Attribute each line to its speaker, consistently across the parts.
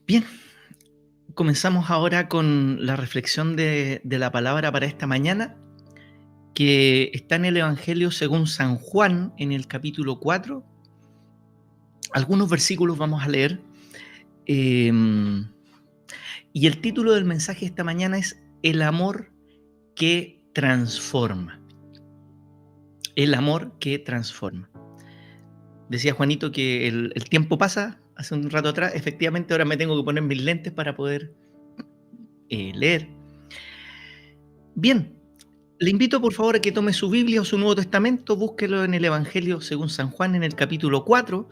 Speaker 1: Bien, comenzamos ahora con la reflexión de la palabra para esta mañana, que está en el Evangelio según San Juan, en el capítulo 4. Algunos versículos vamos a leer. Y el título del mensaje esta mañana es El amor que transforma. El amor que transforma. Decía Juanito que el tiempo pasa, hace un rato atrás. Efectivamente, ahora me tengo que poner mis lentes para poder leer. Bien, le invito por favor a que tome su Biblia o su Nuevo Testamento, búsquelo en el Evangelio según San Juan en el capítulo 4,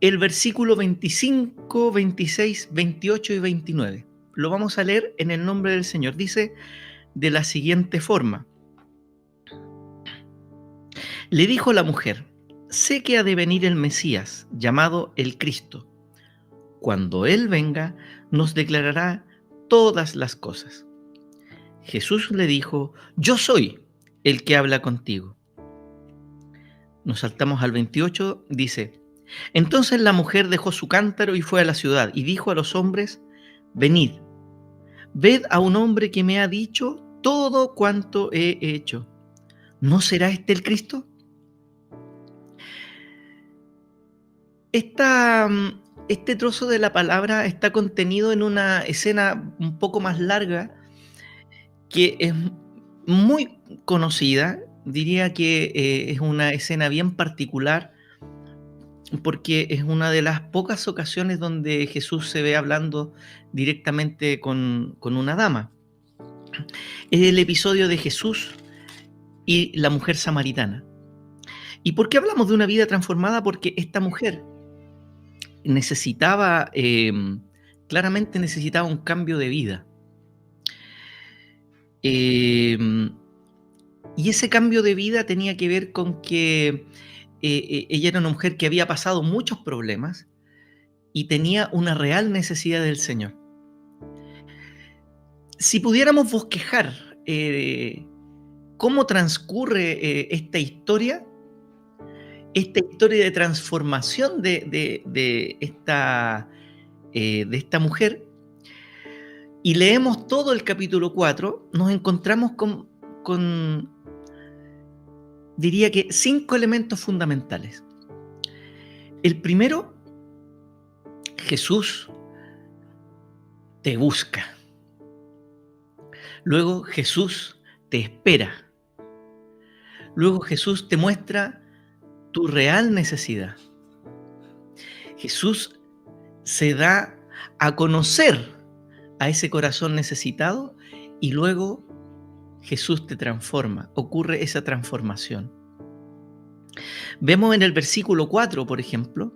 Speaker 1: el versículo 25, 26, 28 y 29. Lo vamos a leer en el nombre del Señor. Dice de la siguiente forma. Le dijo la mujer: sé que ha de venir el Mesías, llamado el Cristo. Cuando Él venga, nos declarará todas las cosas. Jesús le dijo: yo soy el que habla contigo. Nos saltamos al 28, dice: entonces la mujer dejó su cántaro y fue a la ciudad y dijo a los hombres: venid, ved a un hombre que me ha dicho todo cuanto he hecho. ¿No será este el Cristo? Este trozo de la palabra está contenido en una escena un poco más larga que es muy conocida. Diría que es una escena bien particular porque es una de las pocas ocasiones donde Jesús se ve hablando directamente con una dama. Es el episodio de Jesús y la mujer samaritana. ¿Y por qué hablamos de una vida transformada? Porque esta mujer necesitaba, claramente necesitaba un cambio de vida. Y ese cambio de vida tenía que ver con que ella era una mujer que había pasado muchos problemas y tenía una real necesidad del Señor. Si pudiéramos bosquejar cómo transcurre esta historia de transformación de esta mujer, y leemos todo el capítulo 4, nos encontramos con diría que 5 elementos fundamentales. El primero: Jesús te busca. Luego Jesús te espera. Luego Jesús te muestra tu real necesidad. Jesús se da a conocer a ese corazón necesitado y luego Jesús te transforma. Ocurre esa transformación. Vemos en el versículo 4, por ejemplo,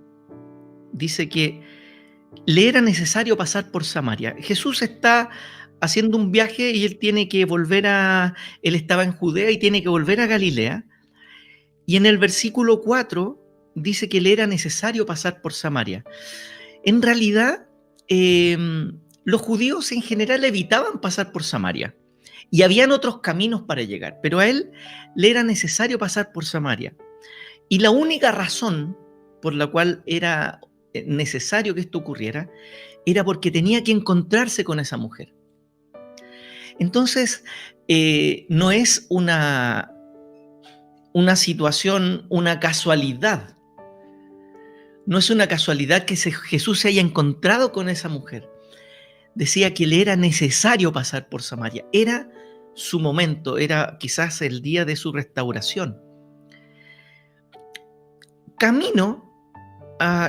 Speaker 1: dice que le era necesario pasar por Samaria. Jesús está haciendo un viaje y él tiene que volver él estaba en Judea y tiene que volver a Galilea. Y en el versículo 4 dice que le era necesario pasar por Samaria. En realidad, los judíos en general evitaban pasar por Samaria y habían otros caminos para llegar, pero a él le era necesario pasar por Samaria. Y la única razón por la cual era necesario que esto ocurriera era porque tenía que encontrarse con esa mujer. Entonces, no es una situación, una casualidad. No es una casualidad que Jesús se haya encontrado con esa mujer. Decía que le era necesario pasar por Samaria. Era su momento, era quizás el día de su restauración. Camino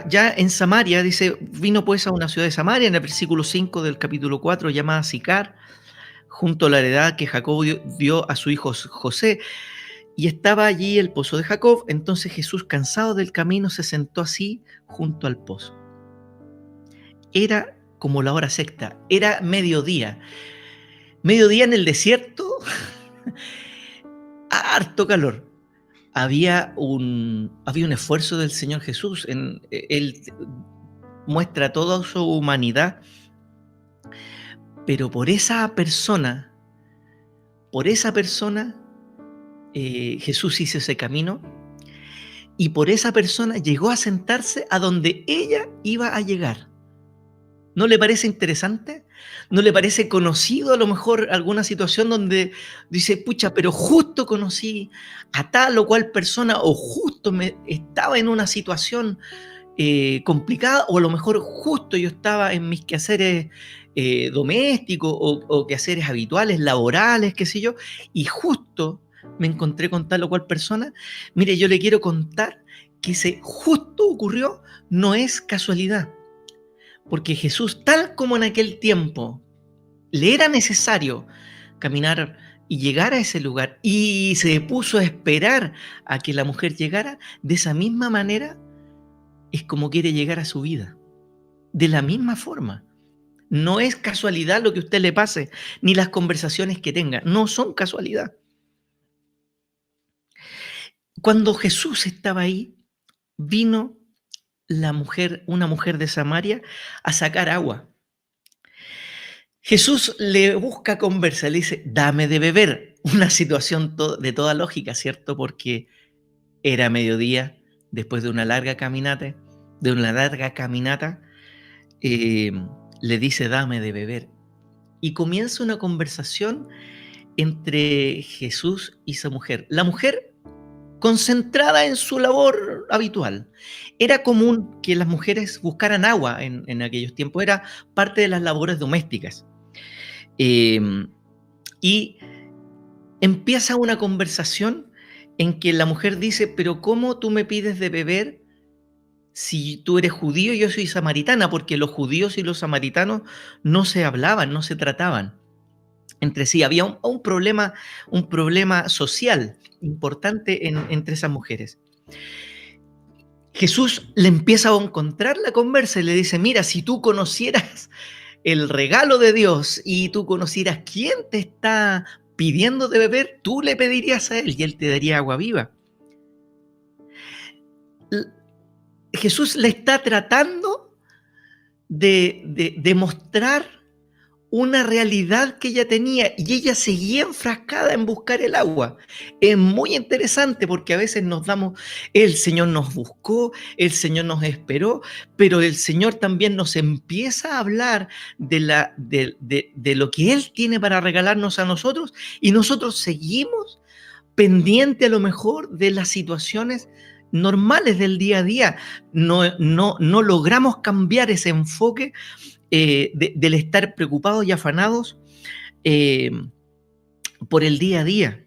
Speaker 1: ya en Samaria, dice, vino pues a una ciudad de Samaria, en el versículo 5 del capítulo 4, llamada Sicar, junto a la heredad que Jacob dio a su hijo José. Y estaba allí el pozo de Jacob. Entonces Jesús, cansado del camino, se sentó así junto al pozo. Era como la hora sexta, era mediodía. Mediodía en el desierto, harto calor. Había un esfuerzo del Señor Jesús. Él muestra toda su humanidad, pero por esa persona, Jesús hizo ese camino y por esa persona llegó a sentarse a donde ella iba a llegar. ¿No le parece interesante? ¿No le parece conocido a lo mejor alguna situación donde dice, pucha, pero justo conocí a tal o cual persona o justo me estaba en una situación complicada o a lo mejor justo yo estaba en mis quehaceres domésticos o quehaceres habituales, laborales, qué sé yo, y justo me encontré con tal o cual persona? Mire, yo le quiero contar que ese justo ocurrió no es casualidad, porque Jesús, tal como en aquel tiempo, le era necesario caminar y llegar a ese lugar y se puso a esperar a que la mujer llegara, de esa misma manera es como quiere llegar a su vida. De la misma forma. No es casualidad lo que a usted le pase, ni las conversaciones que tenga, no son casualidad. Cuando Jesús estaba ahí, vino la mujer, una mujer de Samaria, a sacar agua. Jesús le busca conversa, le dice, dame de beber. Una situación de toda lógica, ¿cierto? Porque era mediodía, después de una larga caminata, eh, le dice, dame de beber. Y comienza una conversación entre Jesús y esa mujer. La mujer concentrada en su labor habitual. Era común que las mujeres buscaran agua en aquellos tiempos, era parte de las labores domésticas. Eh, y empieza una conversación en que la mujer dice, pero ¿cómo tú me pides de beber si tú eres judío y yo soy samaritana? Porque los judíos y los samaritanos no se hablaban, no se trataban entre sí. Había un problema social importante entre esas mujeres. Jesús le empieza a encontrar la conversa y le dice, mira, si tú conocieras el regalo de Dios y tú conocieras quién te está pidiendo de beber, tú le pedirías a él y él te daría agua viva. Jesús le está tratando de demostrar una realidad que ella tenía y ella seguía enfrascada en buscar el agua. Es muy interesante porque a veces el Señor nos buscó, el Señor nos esperó, pero el Señor también nos empieza a hablar de lo que Él tiene para regalarnos a nosotros y nosotros seguimos pendiente a lo mejor de las situaciones normales del día a día. No logramos cambiar ese enfoque del estar preocupados y afanados eh, por el día a día.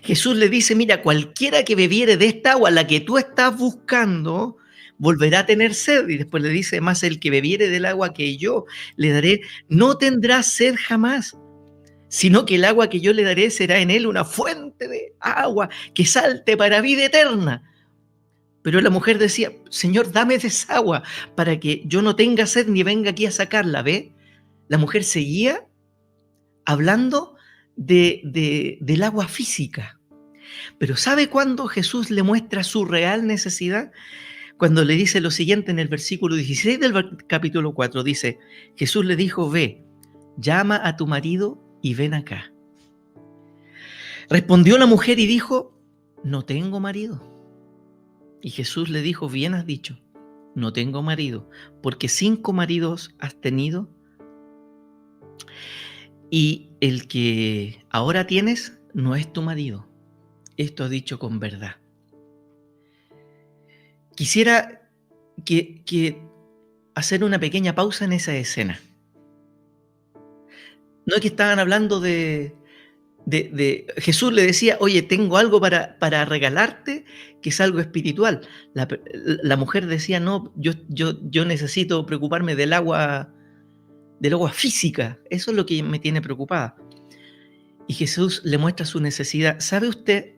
Speaker 1: Jesús le dice, mira, cualquiera que bebiere de esta agua, la que tú estás buscando, volverá a tener sed. Y después le dice, más el que bebiere del agua que yo le daré, no tendrá sed jamás, sino que el agua que yo le daré será en él una fuente de agua que salte para vida eterna. Pero la mujer decía, Señor, dame de esa agua para que yo no tenga sed ni venga aquí a sacarla, ¿ve? La mujer seguía hablando del agua física. Pero ¿sabe cuándo Jesús le muestra su real necesidad? Cuando le dice lo siguiente en el versículo 16 del capítulo 4, dice, Jesús le dijo, ve, llama a tu marido y ven acá. Respondió la mujer y dijo, no tengo marido. Y Jesús le dijo, bien has dicho, no tengo marido, porque 5 maridos has tenido y el que ahora tienes no es tu marido. Esto has dicho con verdad. Quisiera que hacer una pequeña pausa en esa escena. No es que estaban hablando Jesús le decía, oye, tengo algo para regalarte que es algo espiritual. La mujer decía, no, yo necesito preocuparme del agua física. Eso es lo que me tiene preocupada. Y Jesús le muestra su necesidad. ¿Sabe usted?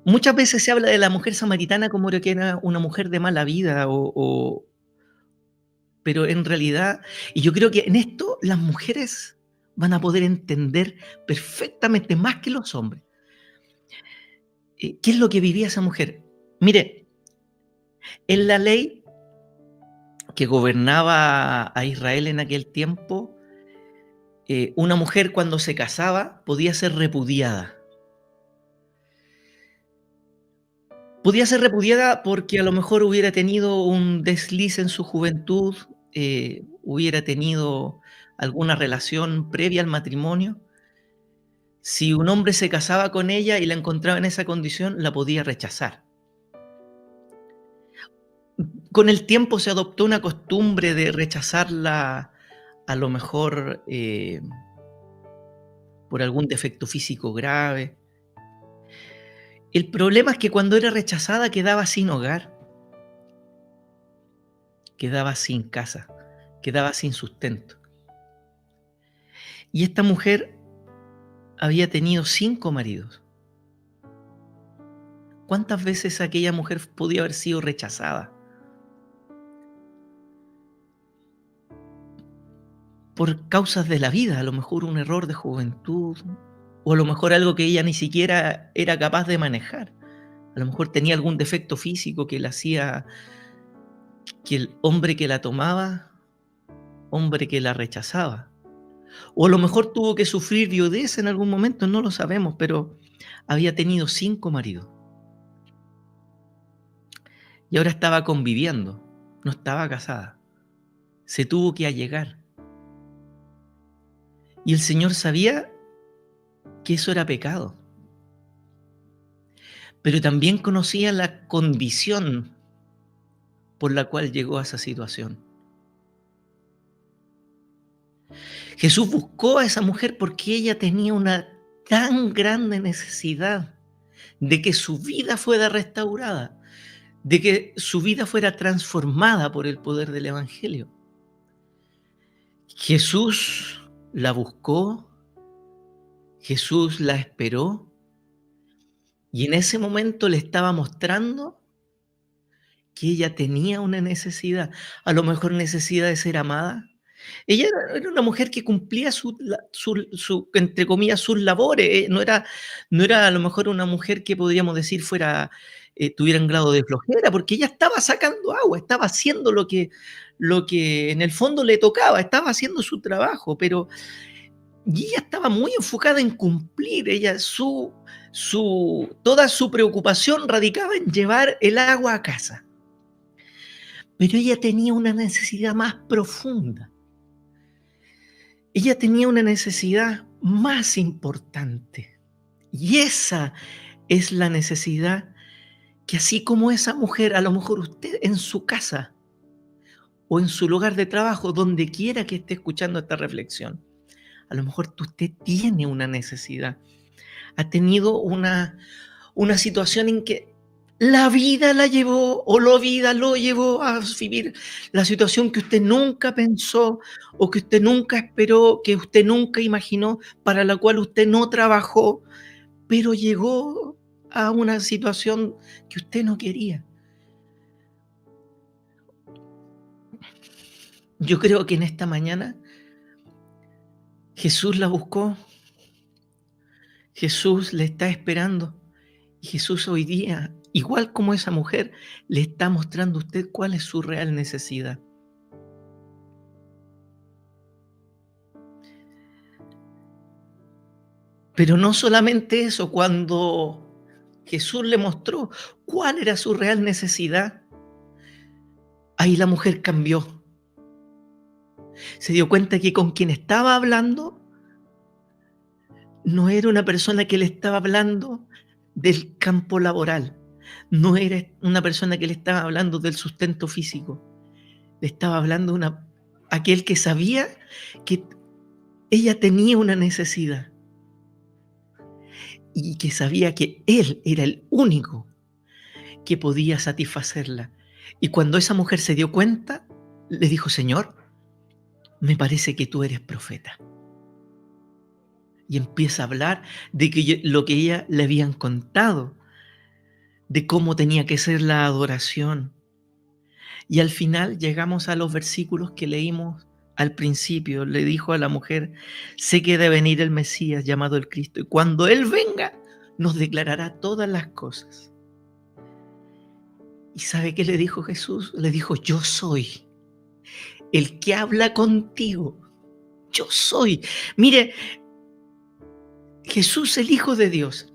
Speaker 1: Muchas veces se habla de la mujer samaritana como que era una mujer de mala vida, pero en realidad, y yo creo que en esto las mujeres van a poder entender perfectamente más que los hombres. ¿Qué es lo que vivía esa mujer? Mire, en la ley que gobernaba a Israel en aquel tiempo, una mujer cuando se casaba podía ser repudiada. Podía ser repudiada porque a lo mejor hubiera tenido un desliz en su juventud hubiera tenido alguna relación previa al matrimonio, si un hombre se casaba con ella y la encontraba en esa condición, la podía rechazar. Con el tiempo se adoptó una costumbre de rechazarla a lo mejor por algún defecto físico grave. El problema es que cuando era rechazada quedaba sin hogar, quedaba sin casa, quedaba sin sustento. Y esta mujer había tenido 5 maridos. ¿Cuántas veces aquella mujer podía haber sido rechazada? Por causas de la vida, a lo mejor un error de juventud, o a lo mejor algo que ella ni siquiera era capaz de manejar. A lo mejor tenía algún defecto físico que le hacía que el hombre que la tomaba, hombre que la rechazaba. O a lo mejor tuvo que sufrir viudez en algún momento, no lo sabemos, pero había tenido 5 maridos. Y ahora estaba conviviendo, no estaba casada. Se tuvo que allegar. Y el Señor sabía que eso era pecado, pero también conocía la condición por la cual llegó a esa situación. Jesús buscó a esa mujer porque ella tenía una tan grande necesidad de que su vida fuera restaurada, de que su vida fuera transformada por el poder del Evangelio. Jesús la buscó, Jesús la esperó y en ese momento le estaba mostrando que ella tenía una necesidad, a lo mejor necesidad de ser amada. Ella era una mujer que cumplía entre comillas, sus labores, no era a lo mejor una mujer que podríamos decir tuviera un grado de flojera, porque ella estaba sacando agua, estaba haciendo lo que en el fondo le tocaba, estaba haciendo su trabajo, y ella estaba muy enfocada en cumplir, toda su preocupación radicaba en llevar el agua a casa. Pero ella tenía una necesidad más profunda. Ella tenía una necesidad más importante. Y esa es la necesidad que así como esa mujer, a lo mejor usted en su casa o en su lugar de trabajo, donde quiera que esté escuchando esta reflexión, a lo mejor usted tiene una necesidad. Ha tenido una situación en que la vida la llevó o la vida lo llevó a vivir la situación que usted nunca pensó o que usted nunca esperó, que usted nunca imaginó, para la cual usted no trabajó, pero llegó a una situación que usted no quería. Yo creo que en esta mañana Jesús la buscó, Jesús le está esperando y Jesús hoy día, igual como esa mujer, le está mostrando a usted cuál es su real necesidad. Pero no solamente eso, cuando Jesús le mostró cuál era su real necesidad, ahí la mujer cambió. Se dio cuenta que con quien estaba hablando no era una persona que le estaba hablando del campo laboral, no era una persona que le estaba hablando del sustento físico, le estaba hablando aquel que sabía que ella tenía una necesidad y que sabía que él era el único que podía satisfacerla. Y cuando esa mujer se dio cuenta, le dijo: Señor, me parece que tú eres profeta. Y empieza a hablar de lo que ella le habían contado, de cómo tenía que ser la adoración. Y al final llegamos a los versículos que leímos al principio. Le dijo a la mujer: sé que debe venir el Mesías llamado el Cristo, y cuando Él venga nos declarará todas las cosas. ¿Y sabe qué le dijo Jesús? Le dijo: yo soy el que habla contigo. Yo soy. Mire, Jesús, el Hijo de Dios,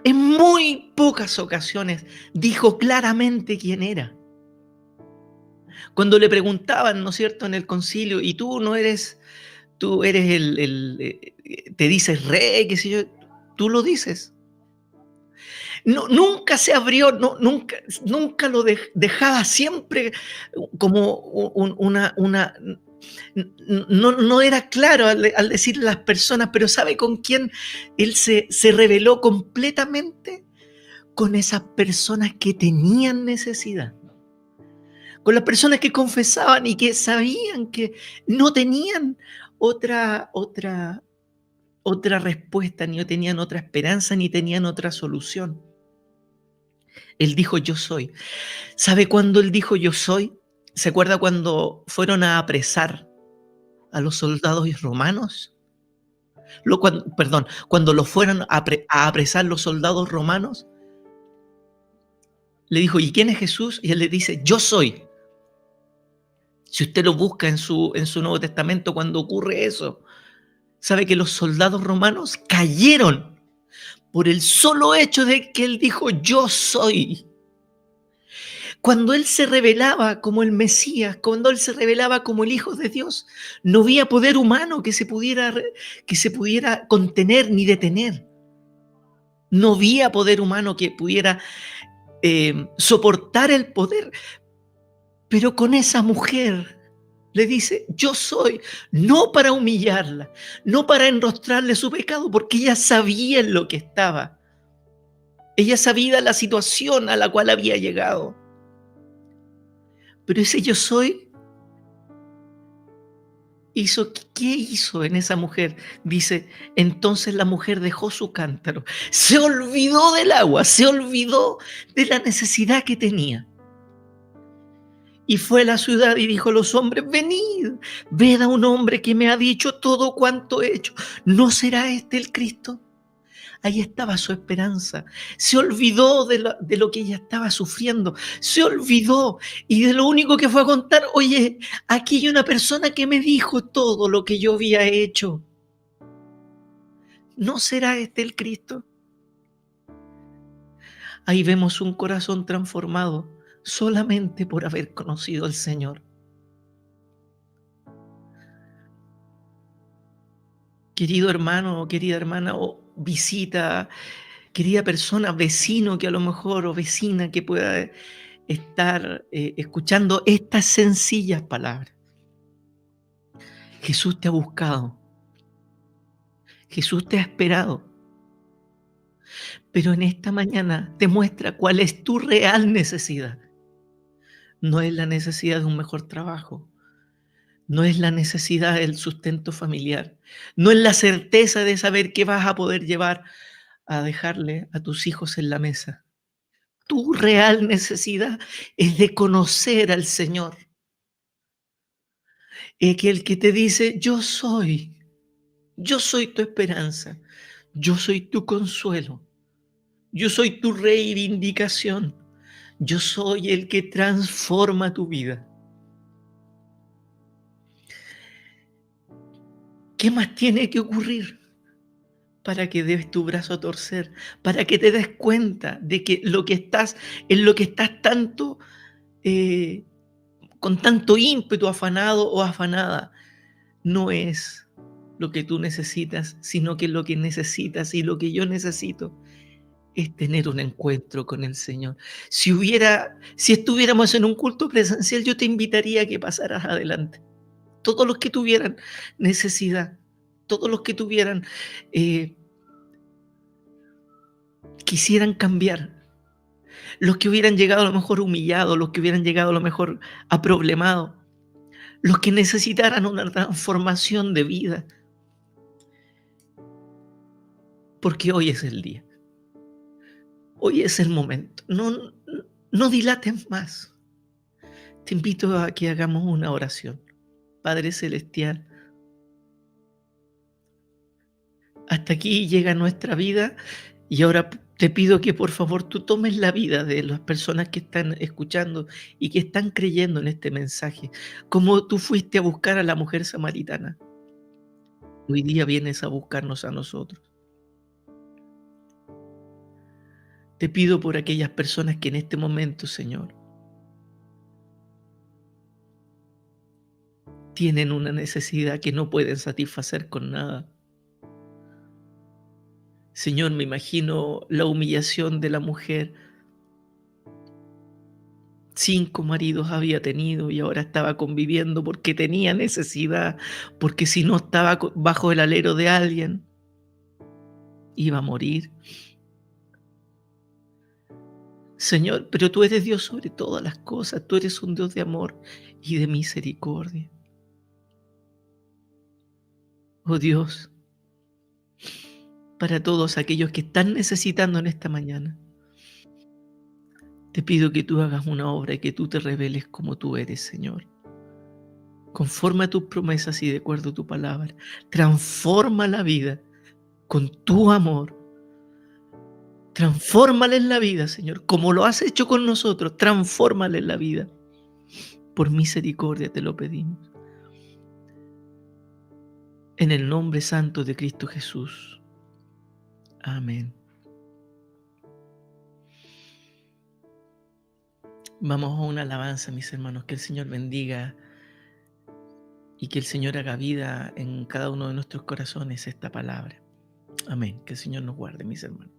Speaker 1: en muy pocas ocasiones dijo claramente quién era. Cuando le preguntaban, ¿no es cierto?, en el concilio, y tú eres te dices rey, qué sé yo, tú lo dices. No, nunca se abrió, no, nunca lo dejaba, siempre como no era claro al decirle a las personas, pero ¿sabe con quién él se reveló completamente? Con esas personas que tenían necesidad, con las personas que confesaban y que sabían que no tenían otra respuesta, ni tenían otra esperanza, ni tenían otra solución. Él dijo: "Yo soy". ¿Sabe cuándo él dijo: "Yo soy"? ¿Se acuerda cuando fueron a apresar a los soldados romanos? Perdón, cuando lo fueron a apresar los soldados romanos, le dijo: "¿Y quién es Jesús?". Y él le dice: "Yo soy". Si usted lo busca en su Nuevo Testamento, cuando ocurre eso, sabe que los soldados romanos cayeron por el solo hecho de que él dijo: "Yo soy". Cuando él se revelaba como el Mesías, cuando él se revelaba como el Hijo de Dios, no había poder humano que se pudiera contener ni detener. No había poder humano que pudiera soportar el poder. Pero con esa mujer le dice: "Yo soy", no para humillarla, no para enrostrarle su pecado, porque ella sabía en lo que estaba. Ella sabía la situación a la cual había llegado. Pero ese yo soy ¿qué hizo en esa mujer? Dice: entonces la mujer dejó su cántaro, se olvidó del agua, se olvidó de la necesidad que tenía. Y fue a la ciudad y dijo a los hombres: venid, ved a un hombre que me ha dicho todo cuanto he hecho. ¿No será este el Cristo? Ahí estaba su esperanza. Se olvidó de lo que ella estaba sufriendo. Se olvidó y de lo único que fue a contar: oye, aquí hay una persona que me dijo todo lo que yo había hecho. ¿No será este el Cristo? Ahí vemos un corazón transformado solamente por haber conocido al Señor. Querido hermano, querida hermana, o visita, querida persona, vecino que a lo mejor, o vecina que pueda estar escuchando estas sencillas palabras. Jesús te ha buscado, Jesús te ha esperado, pero en esta mañana te muestra cuál es tu real necesidad. No es la necesidad de un mejor trabajo, no es la necesidad del sustento familiar, no es la certeza de saber que vas a poder llevar a dejarle a tus hijos en la mesa. Tu real necesidad es de conocer al Señor, que el que te dice: yo soy tu esperanza, yo soy tu consuelo, yo soy tu reivindicación, yo soy el que transforma tu vida. ¿Qué más tiene que ocurrir para que des tu brazo a torcer? Para que te des cuenta de que en lo que estás eh, con tanto ímpetu afanado o afanada, no es lo que tú necesitas, sino que lo que necesitas y lo que yo necesito es tener un encuentro con el Señor. Si estuviéramos en un culto presencial, yo te invitaría a que pasaras adelante. Todos los que tuvieran necesidad, todos los que tuvieran, eh, quisieran cambiar, los que hubieran llegado a lo mejor humillados, los que hubieran llegado a lo mejor aproblemados, los que necesitaran una transformación de vida, porque hoy es el día. Hoy es el momento. No dilates más. Te invito a que hagamos una oración. Padre Celestial, hasta aquí llega nuestra vida y ahora te pido que por favor tú tomes la vida de las personas que están escuchando y que están creyendo en este mensaje. Como tú fuiste a buscar a la mujer samaritana, hoy día vienes a buscarnos a nosotros. Te pido por aquellas personas que en este momento, Señor, tienen una necesidad que no pueden satisfacer con nada. Señor, me imagino la humillación de la mujer. 5 maridos había tenido y ahora estaba conviviendo porque tenía necesidad, porque si no estaba bajo el alero de alguien, iba a morir. Señor, pero tú eres Dios sobre todas las cosas, tú eres un Dios de amor y de misericordia. Oh Dios, para todos aquellos que están necesitando en esta mañana, te pido que tú hagas una obra y que tú te reveles como tú eres, Señor. Conforme a tus promesas y de acuerdo a tu palabra, transforma la vida con tu amor. Transfórmales la vida, Señor, como lo has hecho con nosotros, transfórmales la vida. Por misericordia te lo pedimos. En el nombre santo de Cristo Jesús. Amén. Vamos a una alabanza, mis hermanos, que el Señor bendiga y que el Señor haga vida en cada uno de nuestros corazones esta palabra. Amén. Que el Señor nos guarde, mis hermanos.